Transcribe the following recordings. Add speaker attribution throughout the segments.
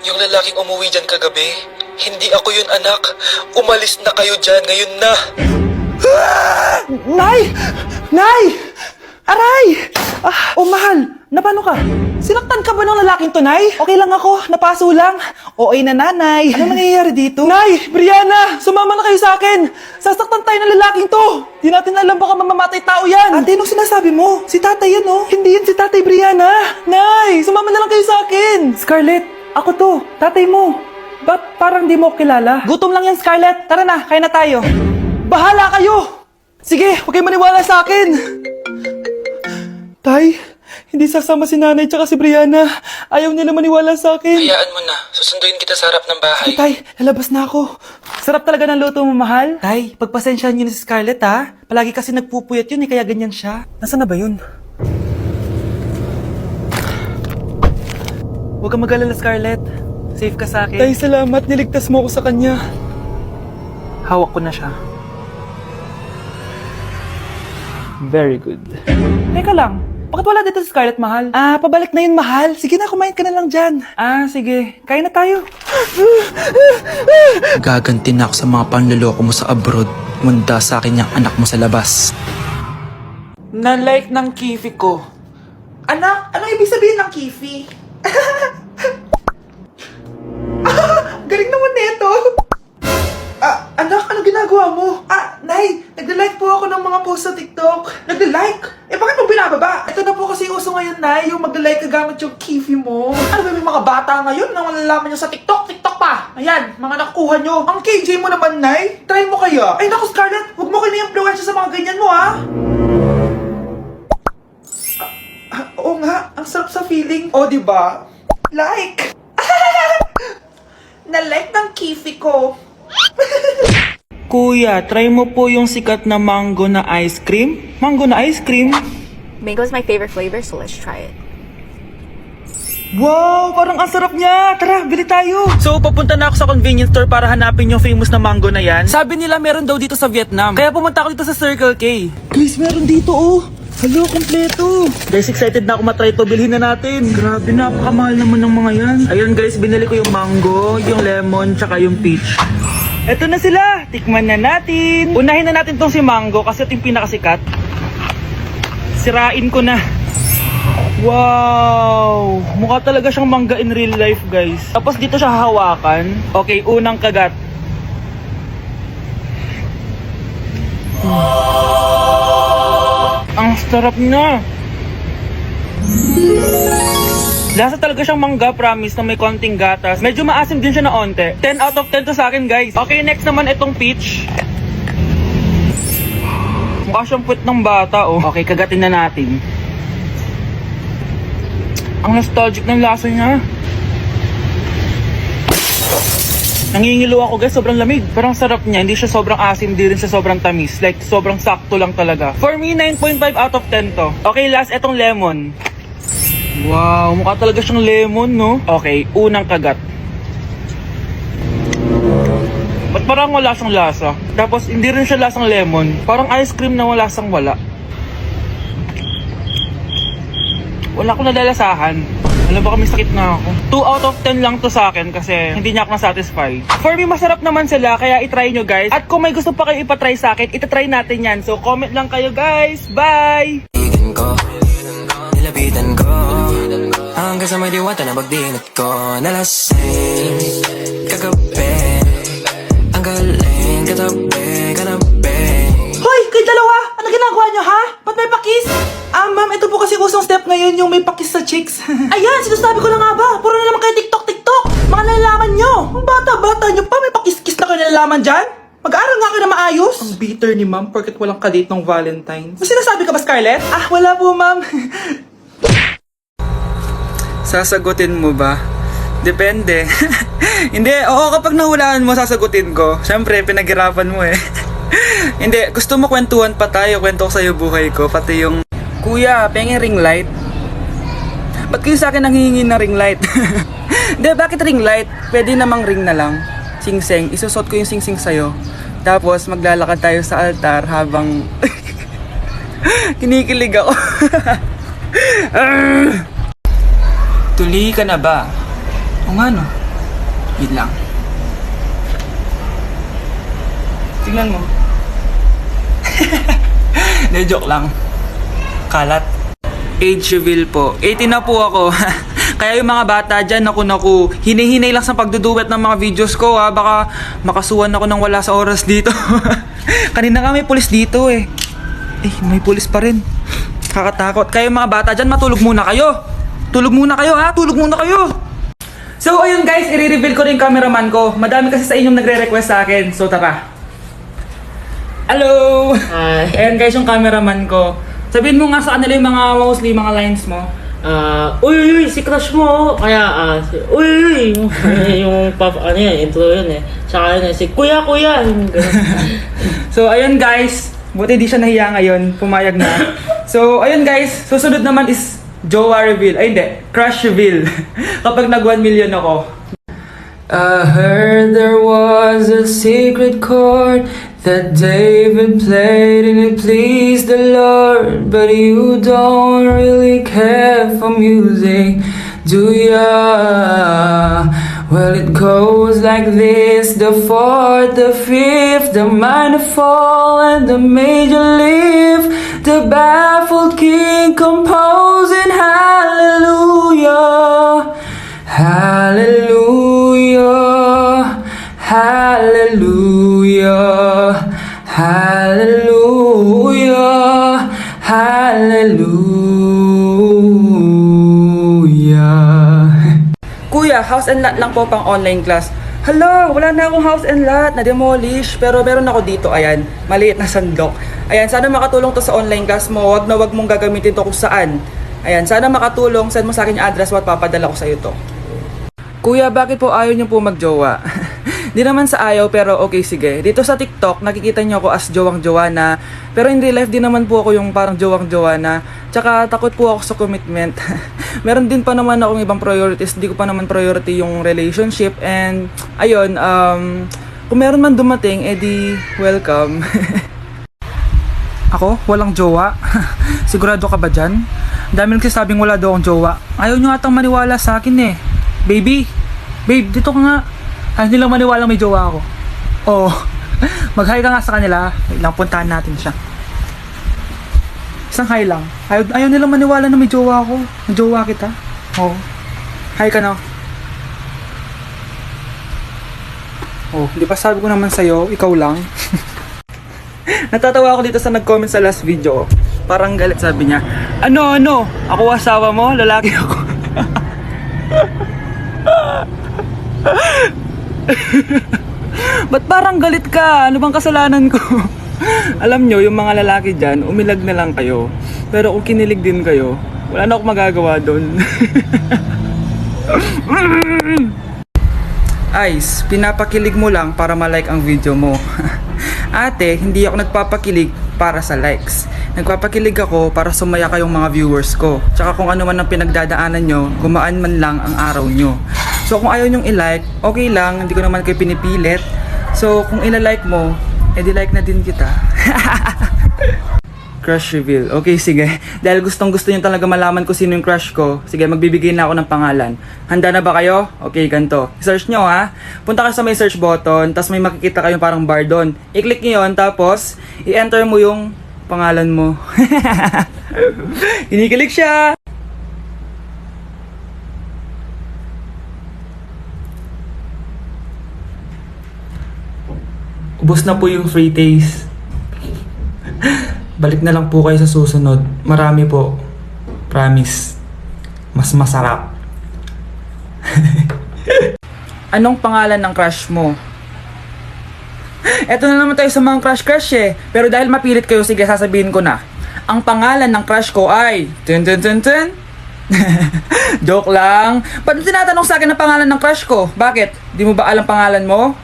Speaker 1: Yung lalaking umuwi dyan kagabi, hindi ako yun, anak. Umalis na kayo dyan ngayon na.
Speaker 2: Nay! Nay! Aray! Oh, mahal. Napano ka? Sinaktan ka ba ng lalaking to, Nay? Okay lang ako. Napaso lang. OA na nanay. Ano nangyayari dito? Nay! Brianna! Sumama na kayo sa akin! Sasaktan tayo ng lalaking to! Di natin alam baka mamamatay tao yan! Ate, anong sinasabi mo? Si tatay yan, oh. Hindi yan si tatay, Brianna! Nay! Sumama na lang kayo sa akin! Scarlett! Ako to! Tatay mo! Ba't parang di mo kilala? Gutom lang yan, Scarlett! Tara na, kain na tayo! Bahala kayo! Sige, huwag kayo maniwala sa akin! Tay, hindi sasama si nanay tsaka si Brianna. Ayaw nila maniwala sa akin.
Speaker 1: Hayaan mo na. Susunduin kita sa harap ng bahay.
Speaker 2: Sige, Tay, lalabas na ako. Sarap talaga ng luto mo, mahal. Tay, pagpasensyahan niyo na si Scarlett, ha? Palagi kasi nagpupuyat yun, kaya ganyan siya. Nasaan na ba yun? Huwag kang mag-alala, Scarlett. Safe ka sa akin. Tay, salamat. Niligtas mo ako sa kanya. Hawak ko na siya. Very good. Teka lang. Bakit wala dito si Scarlett, mahal? Pabalik na yun, mahal. Sige na, kumain ka na lang dyan. Sige. Kain na tayo.
Speaker 3: Gaganti na ako sa mga panloloko mo sa abroad. Munda sa akin yung anak mo sa labas.
Speaker 2: Na-like ng kifi ko. Anak, anong ibig sabihin ng kifi? Galing naman nito. Anak, ano ginagawa mo? Nay, nagla-like po ako ng mga post sa TikTok. Nagla-like? Bakit mo binababa? Ito na po kasi uso ngayon, Nay, yung magla-like ka gamit yung kifi mo. Ano ba may mga bata ngayon na malalaman nyo sa TikTok? TikTok pa! Ayan, mga nakukuha nyo. Ang KJ mo naman, Nay. Try mo kaya. Ay, naku, Scarlett, huwag mo kayo na-influensya sa mga ganyan mo, ha? Oo nga, ang sarap sa feeling. O, diba? Like! Na-like ng kifi ko.
Speaker 4: Kuya, try mo po yung sikat na mango na ice cream. Mango na ice cream?
Speaker 5: Mango is my favorite flavor, so let's try it.
Speaker 4: Wow, parang ang sarap niya. Tara, bili tayo. So, papunta na ako sa convenience store para hanapin yung famous na mango na yan. Sabi nila meron daw dito sa Vietnam. Kaya pumunta ako dito sa Circle K. Guys, meron dito, oh. Hello, kompleto. Guys, excited na ako matry to. Bilhin na natin. Grabe, napakamahal naman ng mga yan. Ayun guys, binili ko yung mango, yung lemon, tsaka yung peach. Eto na sila. Tikman na natin. Unahin na natin tong si mango kasi ito yung pinakasikat. Sirain ko na. Wow! Mukha talaga siyang mangga in real life, guys. Tapos dito siya hahawakan. Okay, unang kagat. Ang sarap na. Lasa talaga siyang mangga, promise, na may konting gatas. Medyo maasim din siya na onte. 10 out of 10 to sa akin, guys. Okay, next naman itong peach. Mukha siyang puwet ng bata, oh. Okay, kagatin na natin. Ang nostalgic ng lasa niya. Nangingilo ako, guys. Sobrang lamig. Parang sarap niya. Hindi siya sobrang asim, hindi rin siya sobrang tamis. Like, sobrang sakto lang talaga. For me, 9.5 out of 10 to. Okay, last, etong lemon. Wow, mukha talaga siyang lemon, no? Okay, unang kagat. Ba't parang wala siyang lasa? Tapos, hindi rin siya lasang lemon. Parang ice cream na wala lasang wala. Wala akong nadalasahan. Alam ba kami sakit na ako. 2 out of 10 lang to sa akin kasi hindi niya ako na-satisfy. For me, masarap naman sila kaya itry nyo, guys. At kung may gusto pa kayo ipatry sa akin, itatry natin yan. So, comment lang kayo, guys. Bye!
Speaker 6: Nilapitan ko hanggang sa may diwata na pagdinat ko. Nalasing kagabi, ang galing katabi.
Speaker 2: Hoy, kayo dalawa! Ano ginagawa nyo, ha? Ba't may pakis? Ma'am, ito po kasi usong step ngayon yung may pakis sa chicks. Ayan, sinasabi ko na nga ba? Puro na naman kayo TikTok. Mga nalalaman nyo. Ang bata-bata nyo pa, may pakis-kis na kayo nalalaman dyan? Mag-aaral nga kayo na maayos. Ang bitter ni ma'am, porket walang kadate ng Valentine's. May sinasabi ka ba, Scarlett? Wala po, ma'am.
Speaker 3: Sasagutin mo ba? Depende. Hindi, oo, kapag nahulaan mo, sasagutin ko. Siyempre, pinaghirapan mo eh. Hindi, gusto mo kwentuhan pa tayo, kwento ko sa'yo buhay ko, pati yung Kuya, pengen ring light. Ba't kayo sa akin nanghihingi ng ring light? Hindi, bakit ring light? Pwede namang ring na lang. Sing-sing, isusot ko yung sing-sing sa'yo. Tapos maglalakad tayo sa altar habang kinikilig ako.
Speaker 4: Tuli ka na ba?
Speaker 3: O nga no, Yun lang. Tingnan mo. De, joke lang. Kalat. Age reveal po. 18 na po ako. Kaya yung mga bata dyan, naku, hinihinay lang sa pagduduwet ng mga videos ko ha. Baka makasuhan ako ng wala sa oras dito. Kanina nga may pulis dito eh. May pulis pa rin. Kakatakot. Kaya yung mga bata dyan, matulog muna kayo. Tulog muna kayo ha. Tulog muna kayo. So ayun guys, i-reveal ko rin yung cameraman ko. Madami kasi sa inyong nagre-request sa akin. So tara. Hello! Ayan guys yung cameraman ko. Sabihin mo nga sa kanila yung mga mostly mga lines mo.
Speaker 7: Uy, si crush mo. Kaya, uy, yung pop, ano yan, intro yun eh. Tsaka yun si kuya, yung ganun.
Speaker 3: So ayun guys, buti di siya nahiya ngayon, pumayag na. So ayun guys, susunod naman is jowa reveal. Ay hindi, crush reveal. Kapag nag 1 million ako. I heard there was a secret chord that David played and it pleased the Lord. But you don't really care for music, do ya? Well, it goes like this: the fourth, the fifth, the minor fall, and the major lift. The baffled king composing hallelujah, hallelujah, hallelujah, hallelujah, hallelujah. Kuya, house and lot lang po pang online class. Hala, wala na akong house and lot, na-demolish. Pero meron ako dito, ayan, maliit na sandok. Ayan, sana makatulong to sa online class mo. Wag na wag mong gagamitin to kung saan. Ayan, sana makatulong. Send mo sa akin yung address mo at papadala ko sa'yo to. Kuya, bakit po ayaw niyo po magjowa? Di naman sa ayaw, pero okay, sige. Dito sa TikTok, nakikita niyo ako as jowang-jowa na. Pero in real life, di naman po ako yung parang jowang-jowa na. Tsaka takot po ako sa commitment. Meron din pa naman akong ibang priorities. Di ko pa naman priority yung relationship. And, ayun, kung meron man dumating, edi welcome. Ako? Walang jowa? Sigurado ka ba dyan? Dami nagsasabing wala daw akong jowa. Ayaw nyo atang maniwala sa akin eh. Baby, babe, dito ka nga. Ayaw nilang maniwala may jowa ako. Oo. Mag-hi ka nga sa kanila. Wait lang, puntahan natin siya. Isang hi lang. Ayaw nilang maniwala na may jowa ako. May jowa kita. Oo. Hi ka na. Oh, di ba sabi ko naman sa'yo, ikaw lang. Natatawa ako dito sa nag-comment sa last video. Parang galit, sabi niya. Ano? Ako asawa mo? Lalaki ako. Ba't parang galit ka? Ano bang kasalanan ko? Alam nyo, yung mga lalaki dyan, umilag na lang kayo. Pero kung kinilig din kayo, wala na akong magagawa doon. Ice, pinapakilig mo lang para malike ang video mo. Ate, hindi ako nagpapakilig para sa likes. Nagpapakilig ako para sumaya kayong mga viewers ko. Tsaka kung ano man ang pinagdadaanan nyo, gumaan man lang ang araw nyo. So kung ayaw nyong i-like, okay lang, hindi ko naman kayo pinipilit. So kung ila-like mo, edi like na din kita. Crush reveal. Okay, sige. Dahil gustong gusto nyo talaga malaman ko sino yung crush ko, sige, magbibigay na ako ng pangalan. Handa na ba kayo? Okay, ganito. I-search nyo ha. Punta kayo sa may search button, tapos may makikita kayong parang bar doon. I-click nyo yun, tapos i-enter mo yung pangalan mo. Kinikilig siya! Ubus na po yung free taste. Balik na lang po kayo sa susunod. Marami po. Promise. Mas masarap. Anong pangalan ng crush mo? Eto na naman tayo sa mga crush eh. Pero dahil mapilit kayo, sige, sasabihin ko na. Ang pangalan ng crush ko ay... Tun. Joke lang. Ba't mo tinatanong sa akin ang pangalan ng crush ko? Bakit? Di mo ba alam pangalan mo?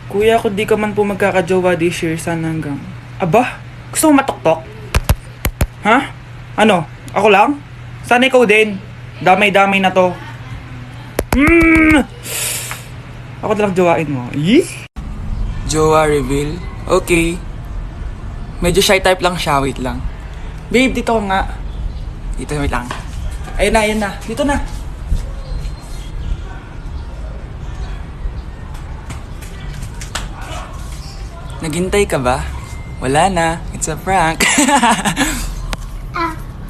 Speaker 3: Kuya, kung di ka man po magkakajowa this year, sana hanggang... Aba? Gusto mo matoktok? Ha? Ano? Ako lang? Sana ikaw din. Damay-damay na to. Ako na lang jowain mo. Jowa reveal? Okay. Medyo shy type lang siya. Wait lang. Babe, dito ka nga. Dito, wait lang. Ayun na. Dito na. Naghintay ka ba? Wala na. It's a prank.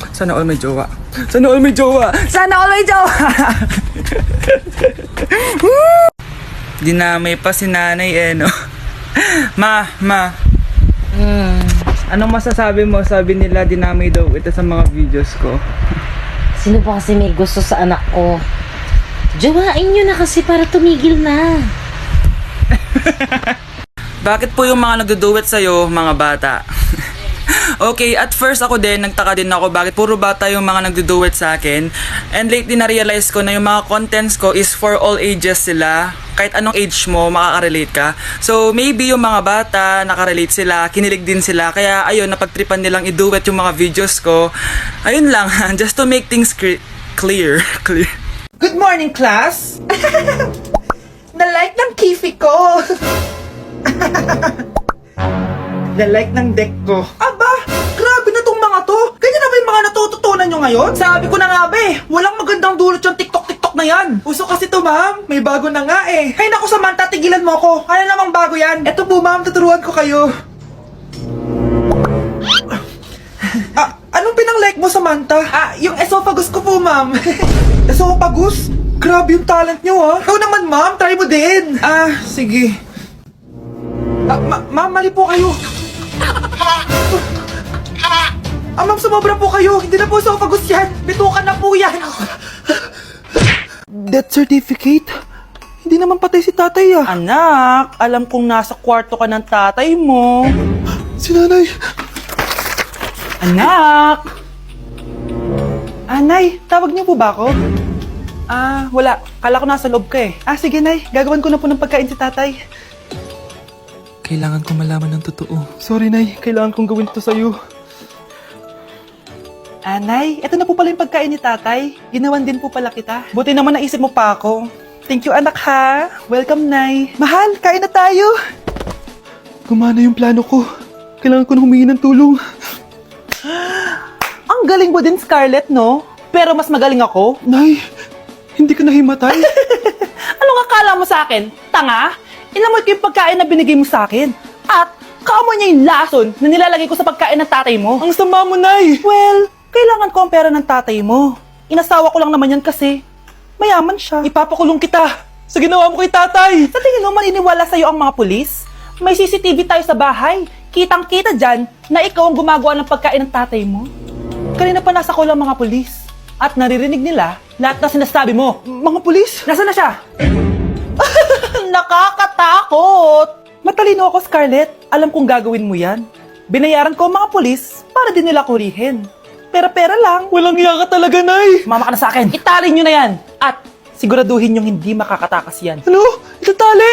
Speaker 3: Sana all may jowa. Sana all may jowa. Sana all may jowa. Dinamay pa si nanay no? Ma. Anong masasabi mo? Sabi nila dinamay daw ito sa mga videos ko.
Speaker 7: Sino ba kasi may gusto sa anak ko? Jowain nyo na kasi para tumigil na.
Speaker 3: Bakit po yung mga nagduduet sa'yo, mga bata? Okay, at first ako din, nagtaka din ako bakit puro bata yung mga nagduduet sa akin. And lately na-realize ko na yung mga contents ko is for all ages sila. Kahit anong age mo, makaka-relate ka. So maybe yung mga bata, nakarelate sila, kinilig din sila. Kaya ayun, napagtripan nilang i-duet yung mga videos ko. Ayun lang, just to make things clear.
Speaker 2: Good morning, class! Na-like ng kifi ko! Na-like ng deck ko. Aba! Grabe na tong mga to! Ganyan na ba yung mga natututunan nyo ngayon? Sabi ko na nga ba walang magandang dulot yung TikTok na yan. Uso kasi to, ma'am. May bago na nga eh. Hay naku, Samantha, tigilan mo ako. Ano namang bago yan? Eto po, ma'am, tuturuan ko kayo. Anong pinang-like mo, Samantha? Yung esophagus ko po, ma'am. Esophagus? Grabe yung talent nyo, ha? Ikaw naman, ma'am. Try mo din. Sige. Ma'am, mali po kayo. Ma'am, sumobra po kayo. Hindi na po esophagus yan. Bitukan na po yan. Death certificate? Hindi naman patay si tatay, Anak, alam kong nasa kwarto ka ng tatay mo. Si nanay. Anak! Nay, tawag niyo po ba ako? Wala. Kala ko nasa loob ka eh. Sige, Nay. Gagawin ko na po ng pagkain si tatay.
Speaker 3: Kailangan ko malaman ng totoo.
Speaker 2: Sorry, Nay. Kailangan kong gawin ito sa'yo. Nay, ito na po pala yung pagkain ni tatay. Ginawan din po pala kita. Buti naman naisip mo pa ako. Thank you, anak, ha. Welcome, Nay. Mahal, kain na tayo. Gumana yung plano ko. Kailangan ko na humingi ng tulong. Ang galing mo din, Scarlett, no? Pero mas magaling ako. Nay, hindi ka nahimatay. Anong akala mo sa akin? Tanga? Inamoy ko yung pagkain na binigay mo sa akin. At kaamoy niya yung lason na nilalagay ko sa pagkain ng tatay mo. Ang sama mo, Nay. Well, kailangan ko ang pera ng tatay mo. Inasawa ko lang naman yan kasi mayaman siya. Ipapakulong kita sa ginawa mo kay tatay. Sa tingin mo maniniwala sa'yo ang mga pulis? May CCTV tayo sa bahay. Kitang-kita dyan na ikaw ang gumagawa ng pagkain ng tatay mo. Kanina pa nasa call ang mga pulis. At naririnig nila lahat na sinasabi mo. Mga pulis? Nasaan na siya? Nakakatakot! Matalino ako, Scarlett. Alam kong gagawin mo yan. Binayaran ko ang mga pulis para din nila kurihin. Pera-pera lang. Walang iya ka talaga, Nay. Mama ka na sa akin. Italin nyo na yan. At siguraduhin yung hindi makakatakas yan. Ano? Itatali?